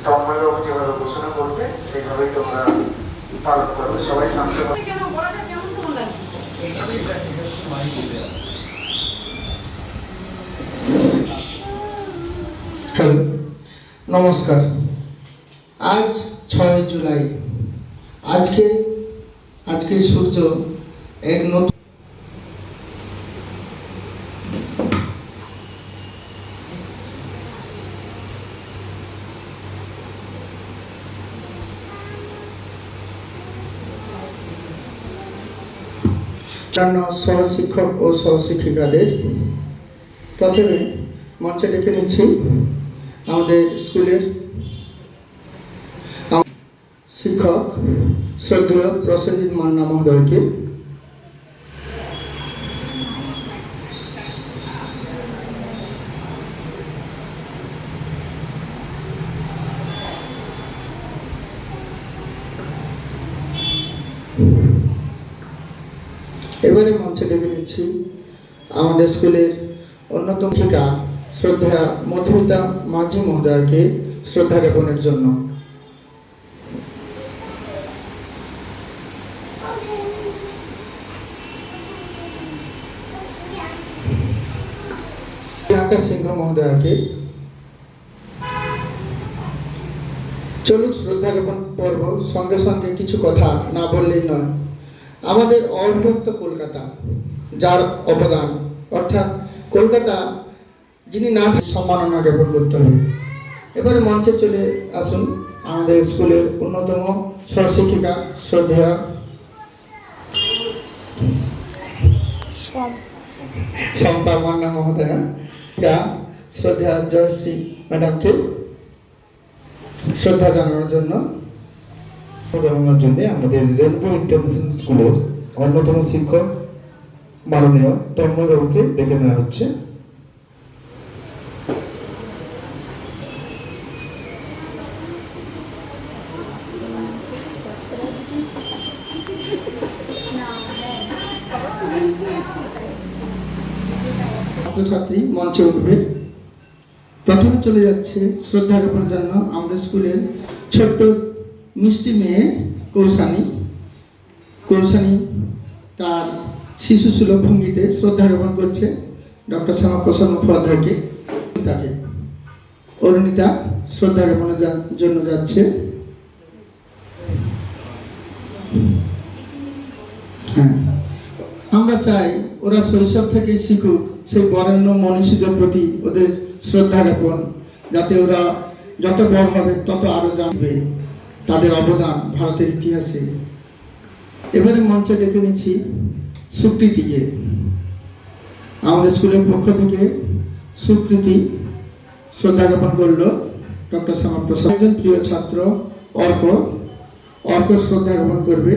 তন্ময়বাবু যেভাবে ঘোষণা করবে সেইভাবেই তোমরা পালন করবে। সবাই শান্ত। হ্যালো, নমস্কার। আজ 6 জুলাই। আজকে সূর্য এক নতুন সহশিক্ষক ও সহশিক্ষিকাদের প্রথমে মঞ্চে ডেকে নিচ্ছি আমাদের স্কুলের শিক্ষক শ্রদ্ধেয় প্রসেনজিৎ মান্না মহোদয়কে। এবারে মঞ্চে ডেকে নিচ্ছি আমাদের স্কুলের অন্যতম শিক্ষিকা শ্রদ্ধা মধুমিতা মাঝি মহোদয়কে শ্রদ্ধা জ্ঞাপনের জন্য। আকাশ সিংহ মহোদয়কে। চলুক শ্রদ্ধা জ্ঞাপন পর্ব। সঙ্গে সঙ্গে কিছু কথা না বললেই নয়। আমাদের অবিভক্ত কলকাতা, যার অবদান, অর্থাৎ কলকাতা যিনি না সম্মাননা জ্ঞাপন করতে হবে। এবারে মঞ্চে চলে আসুন আমাদের স্কুলের অন্যতম সহশিক্ষিকা শ্রদ্ধেয়া শম্পা মান্না মহোদয়া, শ্রদ্ধা জয়শ্রী ম্যাডামকে শ্রদ্ধা জানানোর জন্য আমাদের রেনবো ইন্টারন্যাশনাল স্কুলের অন্যতম শিক্ষক মাননীয় তন্ময়বাবুকে ডেকে নেওয়া হচ্ছে। ছাত্রছাত্রী মঞ্চে উঠবে। প্রথমে চলে যাচ্ছে শ্রদ্ধা জ্ঞাপনের জন্য আমাদের স্কুলের ছোট্ট মিষ্টি মেয়ে কৌশানী তার শিশু সুলভ ভঙ্গিতে শ্রদ্ধা জ্ঞাপন করছে ডক্টর শ্যামাপ্রসাদ মুখোপাধ্যায়কে। তাকে অরুণিতা শ্রদ্ধা জ্ঞাপনের জন্য যাচ্ছে। হ্যাঁ, আমরা চাই ওরা শৈশব থেকে শিখুক সেই বরেণ্য মনীষীদের প্রতি ওদের শ্রদ্ধা জ্ঞাপন, যাতে ওরা যত বড় হবে তত আরো জানবে তাদের অবদান ভারতের ইতিহাসে। এবারে মঞ্চে ডেকে নিচ্ছি সুকৃতিকে। আমাদের স্কুলের পক্ষ থেকে সুকৃতি শ্রদ্ধা জ্ঞাপন করলো ডক্টর শ্যামাপ্রসাদ। একজন প্রিয় ছাত্র অর্ক শ্রদ্ধা জ্ঞাপন করবে।